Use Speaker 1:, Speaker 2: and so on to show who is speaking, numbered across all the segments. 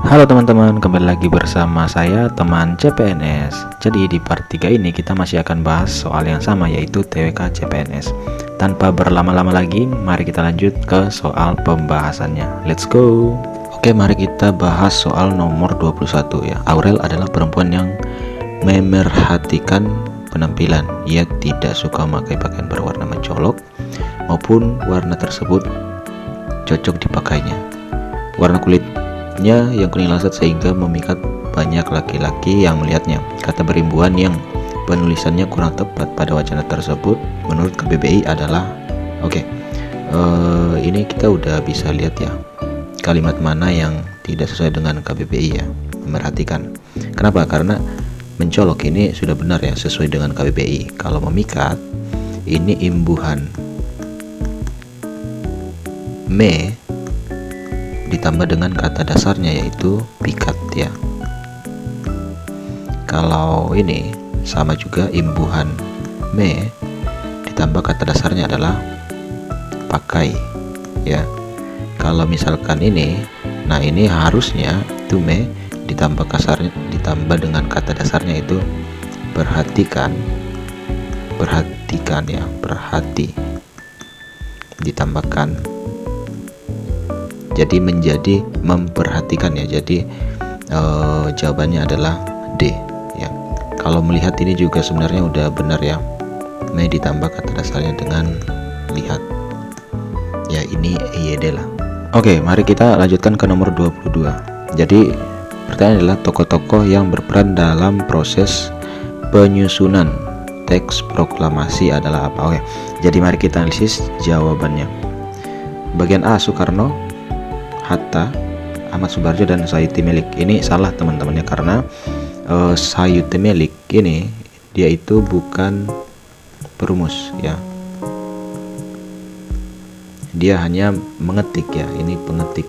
Speaker 1: Halo teman-teman, kembali lagi bersama saya teman CPNS. Jadi di part 3 ini kita masih akan bahas soal yang sama, yaitu TWK CPNS. Tanpa berlama-lama lagi, mari kita lanjut ke soal pembahasannya. Let's go. Oke, mari kita bahas soal nomor 21 ya. Aurel adalah perempuan yang memerhatikan penampilan. Ia tidak suka memakai pakaian berwarna mencolok maupun warna tersebut cocok dipakainya. Warna kulitnya yang kuning lasat sehingga memikat banyak laki-laki yang melihatnya. Kata berimbuan yang penulisannya kurang tepat pada wacana tersebut menurut KBBI adalah ini kita udah bisa lihat ya kalimat mana yang tidak sesuai dengan KBBI ya. Memerhatikan. Kenapa? Karena mencolok ini sudah benar ya, sesuai dengan KBBI. Kalau memikat ini imbuhan me ditambah dengan kata dasarnya yaitu pikat ya. Kalau ini sama juga, imbuhan me ditambah kata dasarnya adalah pakai ya. Kalau misalkan ini, nah ini harusnya itu me ditambah dengan kata dasarnya itu perhatikan ya, perhati ditambahkan, jadi menjadi memperhatikan ya. Jadi jawabannya adalah D ya. Kalau melihat ini juga sebenarnya udah benar ya, me ditambah kata dasarnya dengan lihat ya, ini EYD lah. Oke, mari kita lanjutkan ke nomor 22. Jadi pertanyaan adalah tokoh-tokoh yang berperan dalam proses penyusunan teks proklamasi adalah apa? Oke, jadi mari kita analisis jawabannya. Bagian A, Soekarno, Hatta, Ahmad Subarjo, dan Sayuti Melik. Ini salah teman-temannya, karena Sayuti Melik ini dia itu bukan perumus ya, dia hanya mengetik ya, ini pengetik.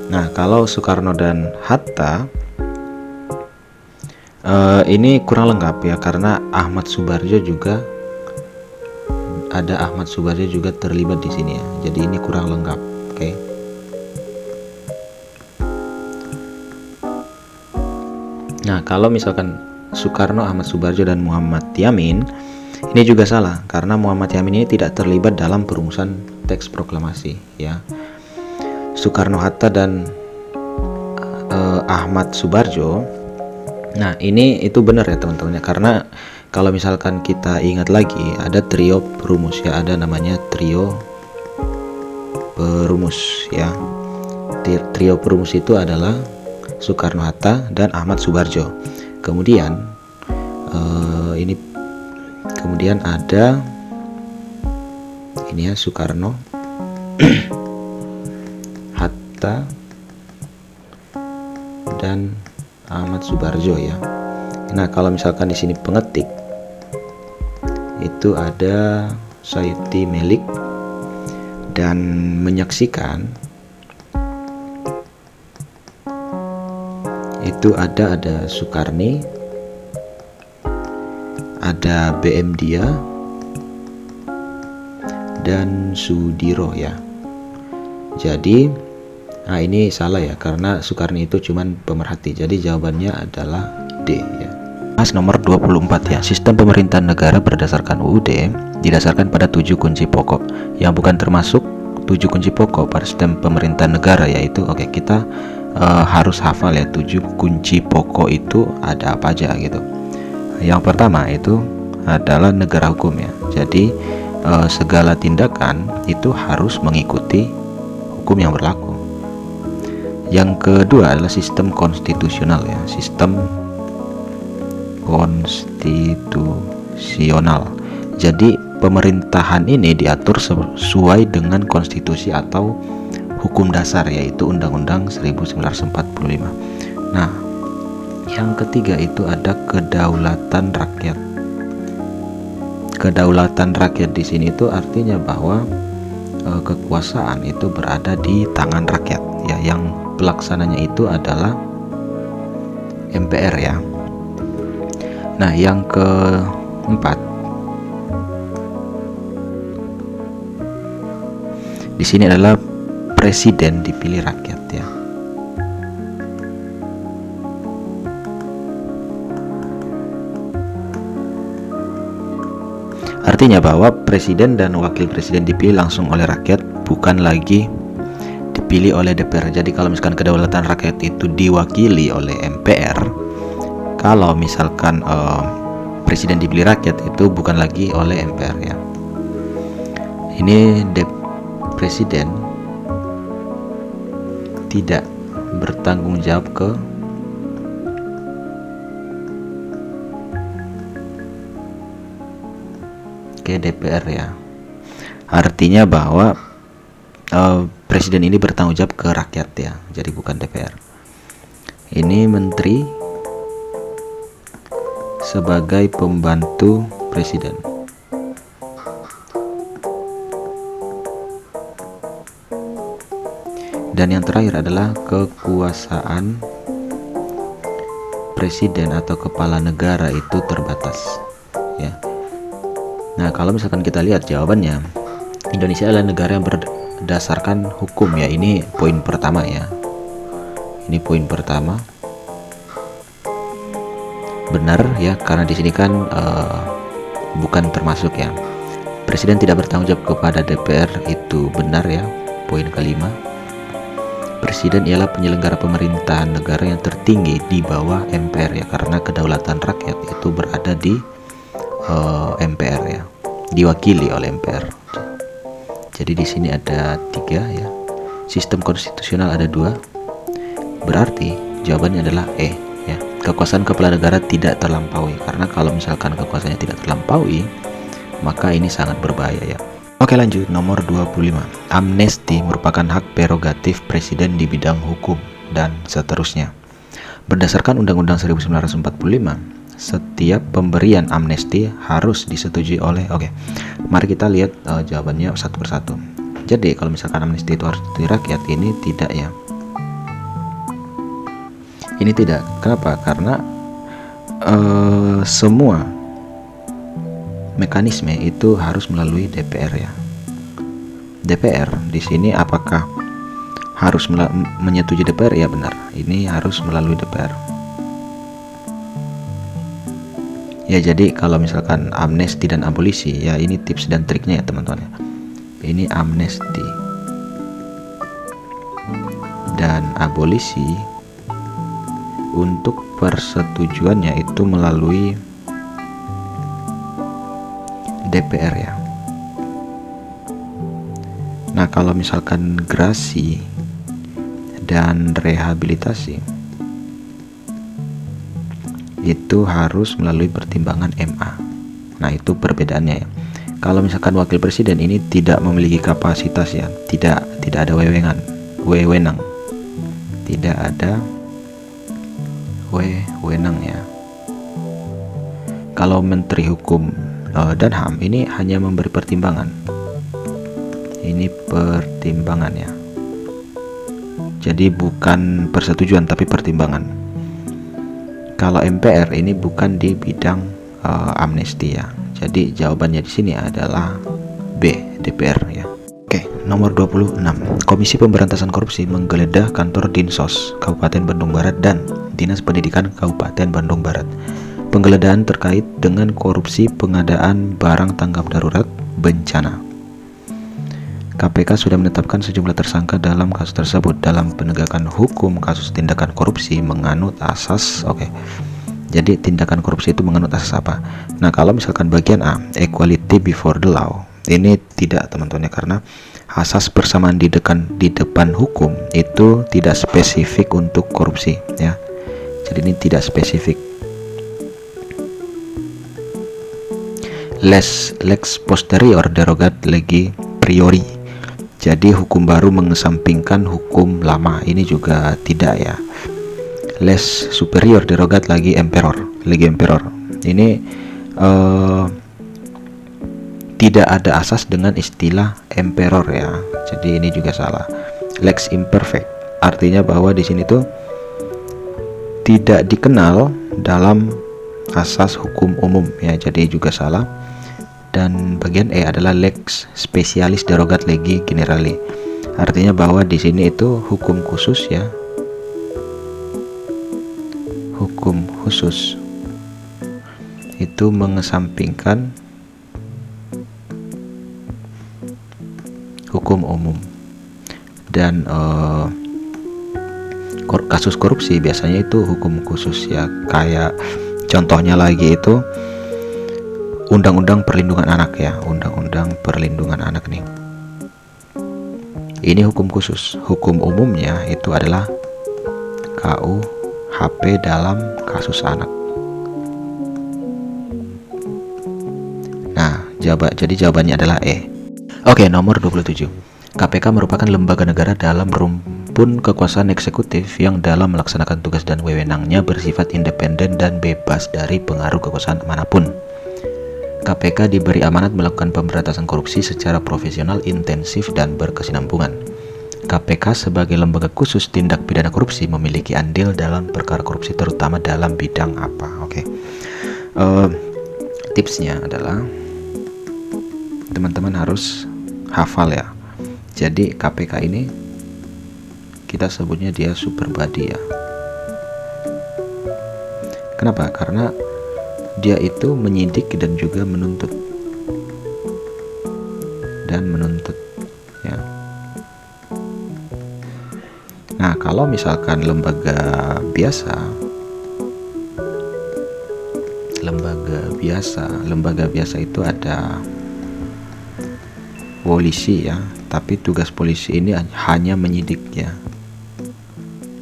Speaker 1: Nah, kalau Soekarno dan Hatta ini kurang lengkap ya, karena Ahmad Subarjo juga terlibat di sini ya. Jadi ini kurang lengkap. Oke. Nah, kalau misalkan Soekarno, Ahmad Subarjo, dan Muhammad Yamin, ini juga salah, karena Muhammad Yamin ini tidak terlibat dalam perumusan teks proklamasi ya. Soekarno Hatta dan Ahmad Subarjo, nah ini itu benar ya teman-teman ya, karena kalau misalkan kita ingat lagi, ada trio perumus ya, ada namanya trio perumus ya. Trio perumus itu adalah Soekarno Hatta dan Ahmad Subarjo. Kemudian kemudian ada ini ya, Soekarno Hatta dan Ahmad Subarjo ya. Nah, kalau misalkan di sini pengetik itu ada Sayuti Melik, dan menyaksikan itu ada Soekarni, ada BM Dia, dan Sudiro ya. Jadi nah ini salah ya, karena Soekarni itu cuman pemerhati. Jadi jawabannya adalah D ya. Mas nomor 24 ya. Sistem pemerintahan negara berdasarkan UUD didasarkan pada 7 kunci pokok yang bukan termasuk 7 kunci pokok pada sistem pemerintahan negara, yaitu kita harus hafal ya, 7 kunci pokok itu ada apa aja gitu. Yang pertama itu adalah negara hukum ya. Jadi segala tindakan itu harus mengikuti hukum yang berlaku. Yang kedua adalah sistem konstitusional ya, sistem konstitusional. Jadi pemerintahan ini diatur sesuai dengan konstitusi atau hukum dasar, yaitu Undang-Undang 1945. Nah, yang ketiga itu ada kedaulatan rakyat. Kedaulatan rakyat di sini itu artinya bahwa kekuasaan itu berada di tangan rakyat ya, yang pelaksananya itu adalah MPR ya. Nah, yang keempat di sini adalah presiden dipilih rakyat ya. Artinya bahwa presiden dan wakil presiden dipilih langsung oleh rakyat, bukan lagi dipilih oleh DPR. Jadi kalau misalkan kedaulatan rakyat itu diwakili oleh MPR, kalau misalkan presiden dipilih rakyat itu bukan lagi oleh MPR ya. Ini presiden tidak bertanggung jawab ke DPR ya. Artinya bahwa presiden ini bertanggung jawab ke rakyat ya, jadi bukan DPR. Ini menteri sebagai pembantu presiden. Dan yang terakhir adalah kekuasaan presiden atau kepala negara itu terbatas ya. Nah, kalau misalkan kita lihat jawabannya, Indonesia adalah negara yang berdasarkan hukum ya. Ini poin pertama ya. Ini poin pertama. Benar ya, karena di sini kan bukan termasuk ya. Presiden tidak bertanggung jawab kepada DPR, itu benar ya. Poin kelima. Presiden ialah penyelenggara pemerintahan negara yang tertinggi di bawah MPR ya, karena kedaulatan rakyat itu berada di MPR ya, diwakili oleh MPR. Jadi di sini ada 3 ya. Sistem konstitusional ada 2. Berarti jawabannya adalah E ya. Kekuasaan kepala negara tidak terlampaui, karena kalau misalkan kekuasaannya tidak terlampaui, maka ini sangat berbahaya ya. Oke, lanjut. Nomor 25. Amnesti merupakan hak prerogatif presiden di bidang hukum dan seterusnya. Berdasarkan Undang-Undang 1945, setiap pemberian amnesti harus disetujui oleh mari kita lihat jawabannya satu persatu. Jadi kalau misalkan amnesti itu harus disetujui rakyat, ini tidak ya. Ini tidak. Kenapa? Karena semua mekanisme itu harus melalui DPR ya. DPR di sini apakah harus menyetujui DPR? Ya benar. Ini harus melalui DPR. Ya, jadi kalau misalkan amnesti dan abolisi ya, ini tips dan triknya ya teman-teman ya. Ini amnesti dan abolisi untuk persetujuannya itu melalui DPR ya. Nah, kalau misalkan gerasi dan rehabilitasi itu harus melalui pertimbangan MA. Nah, itu perbedaannya ya. Kalau misalkan wakil presiden ini tidak memiliki kapasitas ya, tidak ada wewenang, tidak ada wewenang ya. Kalau Menteri Hukum dan HAM ini hanya memberi pertimbangan. Ini pertimbangan ya. Jadi bukan persetujuan tapi pertimbangan. Kalau MPR ini bukan di bidang amnesti ya. Jadi jawabannya di sini adalah B, DPR ya. Oke, nomor 26. Komisi Pemberantasan Korupsi menggeledah kantor Dinsos Kabupaten Bandung Barat dan Dinas Pendidikan Kabupaten Bandung Barat. Penggeledahan terkait dengan korupsi pengadaan barang tanggap darurat bencana. KPK sudah menetapkan sejumlah tersangka dalam kasus tersebut. Dalam penegakan hukum kasus tindakan korupsi menganut asas jadi tindakan korupsi itu menganut asas apa? Nah, kalau misalkan bagian A, equality before the law, ini tidak teman-teman ya, karena asas persamaan di depan hukum itu tidak spesifik untuk korupsi ya. Jadi ini tidak spesifik. Lex posterior derogat legi priori. Jadi hukum baru mengesampingkan hukum lama, ini juga tidak ya. Les superior derogat legi emperor. Ini tidak ada asas dengan istilah emperor ya. Jadi ini juga salah. Lex imperfect artinya bahwa di sini tuh tidak dikenal dalam asas hukum umum ya. Jadi juga salah. Dan bagian E adalah lex specialis derogat legi generali. Artinya bahwa di sini itu hukum khusus ya. Hukum khusus itu mengesampingkan hukum umum. Dan kasus korupsi biasanya itu hukum khusus ya. Kayak contohnya lagi itu Undang-Undang Perlindungan Anak ya, Undang-Undang Perlindungan Anak nih. Ini hukum khusus. Hukum umumnya itu adalah KUHP dalam kasus anak. Nah, jadi jawabannya adalah E. Oke, nomor 27. KPK merupakan lembaga negara dalam rumpun kekuasaan eksekutif yang dalam melaksanakan tugas dan wewenangnya bersifat independen dan bebas dari pengaruh kekuasaan manapun. KPK diberi amanat melakukan pemberantasan korupsi secara profesional, intensif, dan berkesinambungan. KPK sebagai lembaga khusus tindak pidana korupsi memiliki andil dalam perkara korupsi terutama dalam bidang apa? Oke. Tipsnya adalah teman-teman harus hafal ya. Jadi KPK ini kita sebutnya dia super body ya. Kenapa? Karena dia itu menyidik dan juga menuntut ya. Nah, kalau misalkan lembaga biasa itu ada polisi ya, tapi tugas polisi ini hanya menyidik ya.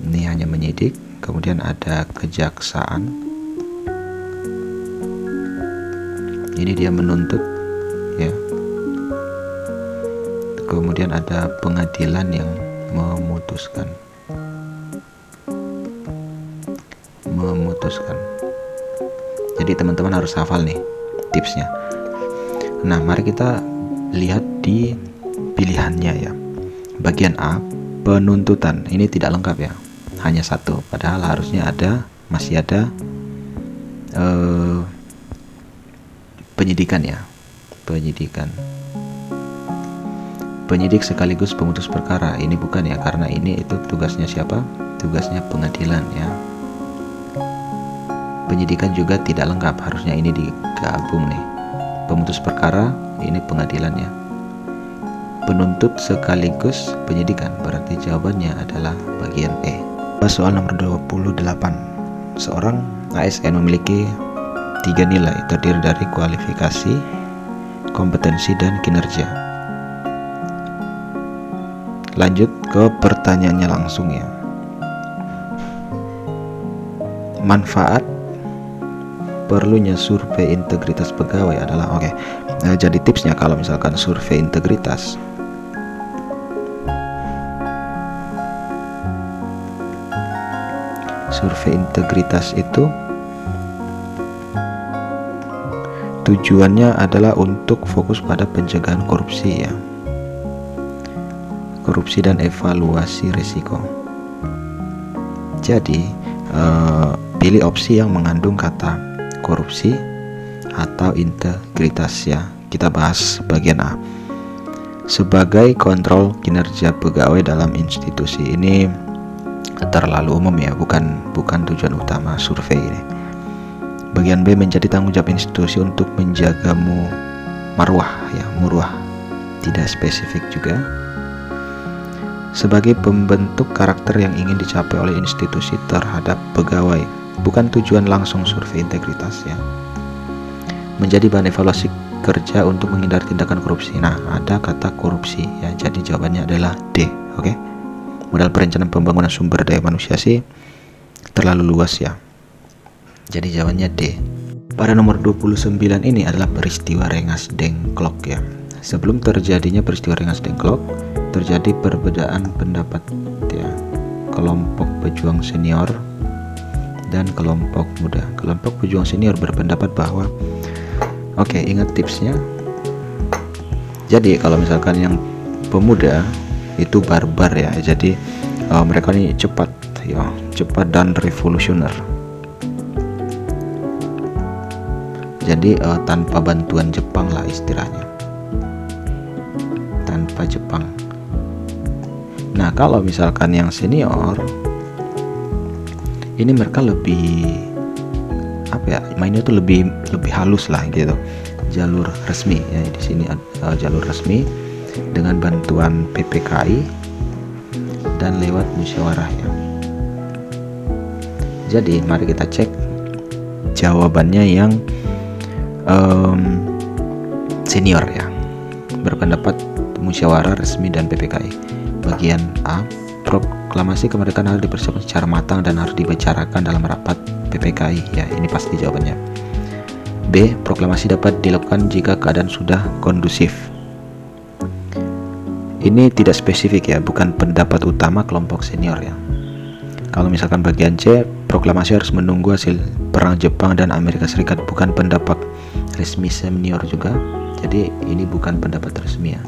Speaker 1: Ini hanya menyidik, kemudian ada kejaksaan. Ini dia menuntut ya. Kemudian ada pengadilan yang memutuskan. Jadi teman-teman harus hafal nih tipsnya. Nah, mari kita lihat di pilihannya ya. Bagian A, penuntutan. Ini tidak lengkap ya, hanya satu, padahal harusnya masih ada penyidikan ya. Penyidik sekaligus pemutus perkara. Ini bukan ya, karena ini itu tugasnya siapa? Tugasnya pengadilan ya. Penyidikan juga tidak lengkap, harusnya ini digabung nih. Pemutus perkara, ini pengadilan ya. Penuntut sekaligus penyidikan, berarti jawabannya adalah bagian E. Soal nomor 28. Seorang ASN memiliki 3 nilai, terdiri dari kualifikasi, kompetensi, dan kinerja. Lanjut ke pertanyaannya langsung ya. Manfaat perlunya survei integritas pegawai adalah jadi tipsnya kalau misalkan survei integritas itu tujuannya adalah untuk fokus pada pencegahan korupsi ya. Korupsi dan evaluasi risiko. Jadi pilih opsi yang mengandung kata korupsi atau integritas ya. Kita bahas bagian A. Sebagai kontrol kinerja pegawai dalam institusi. Ini terlalu umum ya, bukan tujuan utama survei ini. Bagian B, menjadi tanggung jawab institusi untuk menjagamu marwah ya, murwah. Tidak spesifik juga. Sebagai pembentuk karakter yang ingin dicapai oleh institusi terhadap pegawai, bukan tujuan langsung survei integritas ya. Menjadi bahan evaluasi kerja untuk menghindari tindakan korupsi. Nah, ada kata korupsi ya, jadi jawabannya adalah D. Oke. Modal perencanaan pembangunan sumber daya manusia sih terlalu luas ya, jadi jawabannya D. Pada nomor 29 ini adalah peristiwa Rengas Dengklok ya. Sebelum terjadinya peristiwa Rengas Dengklok, terjadi perbedaan pendapat ya, kelompok pejuang senior dan kelompok muda. Kelompok pejuang senior berpendapat bahwa ingat tipsnya. Jadi kalau misalkan yang pemuda itu barbar ya, jadi mereka ini cepat dan revolusioner. Jadi tanpa bantuan Jepang lah istilahnya, tanpa Jepang. Nah, kalau misalkan yang senior ini mereka lebih mainnya tuh lebih halus lah gitu. Jalur resmi ya, di sini jalur resmi dengan bantuan PPKI dan lewat musyawarah ya. Jadi mari kita cek jawabannya yang senior ya. Berpendapat musyawarah resmi dan PPKI. Bagian A, proklamasi kemerdekaan harus dipersiapkan secara matang dan harus dibicarakan dalam rapat PPKI ya, ini pasti jawabannya. B, proklamasi dapat dilakukan jika keadaan sudah kondusif. Ini tidak spesifik ya, bukan pendapat utama kelompok senior ya. Kalau misalkan bagian C, proklamasi harus menunggu hasil perang Jepang dan Amerika Serikat, bukan pendapat resmi senior juga. Jadi ini bukan pendapat resmi ya,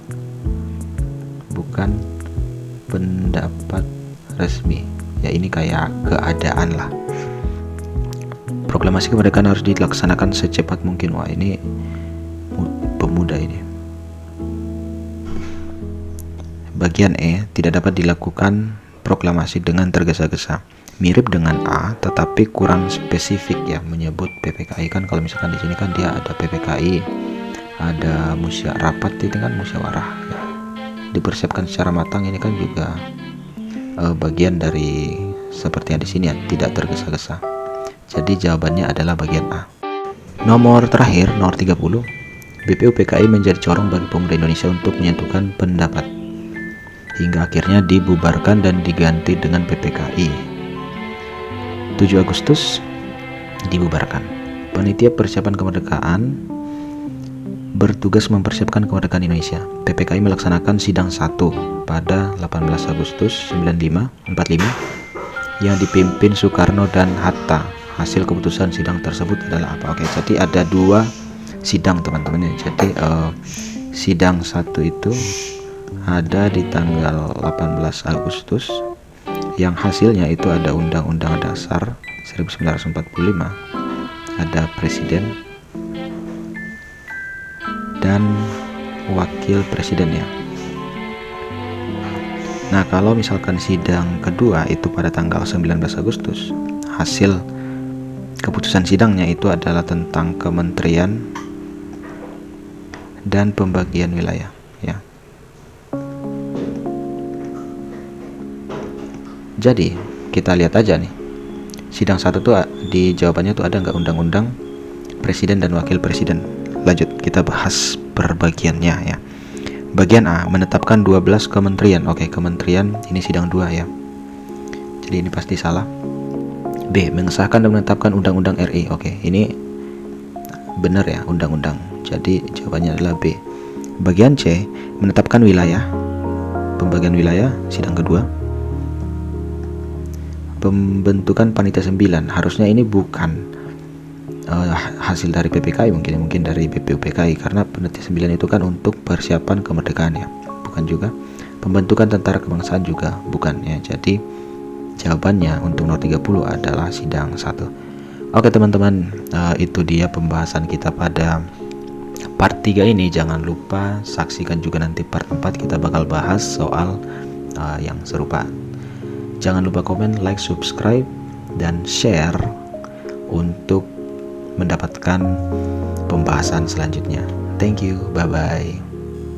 Speaker 1: bukan pendapat resmi ya, ini kayak keadaan lah. Proklamasi kemerdekaan harus dilaksanakan secepat mungkin. Wah, ini pemuda ini. Bagian E, tidak dapat dilakukan proklamasi dengan tergesa-gesa. Mirip dengan A, tetapi kurang spesifik ya, menyebut PPKI. Kan kalau misalkan di sini kan dia ada PPKI, ada rapat itu kan musyawarah ya. Dipersiapkan secara matang, ini kan juga bagian dari seperti yang di sini ya, tidak tergesa-gesa. Jadi jawabannya adalah bagian A. Nomor terakhir, nomor 30. BPUPKI menjadi corong bagi pemuda Indonesia untuk menyatukan pendapat, hingga akhirnya dibubarkan dan diganti dengan PPKI. 7 Agustus dibubarkan. Panitia Persiapan Kemerdekaan bertugas mempersiapkan kemerdekaan Indonesia. PPKI melaksanakan sidang 1 pada 18 Agustus 45 yang dipimpin Soekarno dan Hatta. Hasil keputusan sidang tersebut adalah apa? Oke, jadi ada 2 sidang teman-teman ya. Jadi sidang 1 itu ada di tanggal 18 Agustus yang hasilnya itu ada Undang-Undang Dasar 1945, ada presiden dan wakil presiden ya. Nah, kalau misalkan sidang kedua itu pada tanggal 19 Agustus, hasil keputusan sidangnya itu adalah tentang kementerian dan pembagian wilayah ya. Jadi kita lihat aja nih, sidang 1 tuh di jawabannya tuh ada nggak undang-undang presiden dan wakil presiden. Lanjut kita bahas per bagiannya ya. Bagian A, menetapkan 12 kementerian. Oke, kementerian ini sidang 2 ya, jadi ini pasti salah. B, mengesahkan dan menetapkan undang-undang RI. Oke, ini benar ya, undang-undang, jadi jawabannya adalah B. Bagian C, menetapkan wilayah, pembagian wilayah, sidang kedua. Pembentukan panitia 9, harusnya ini bukan hasil dari PPKI, mungkin dari BPUPKI, karena panitia 9 itu kan untuk persiapan kemerdekaan ya, bukan juga. Pembentukan tentara kebangsaan juga bukan ya. Jadi jawabannya untuk nomor 30 adalah sidang 1. Oke teman-teman, itu dia pembahasan kita pada part 3 ini. Jangan lupa saksikan juga nanti part 4, kita bakal bahas soal yang serupa. Jangan lupa komen, like, subscribe, dan share untuk mendapatkan pembahasan selanjutnya. Thank you, bye-bye.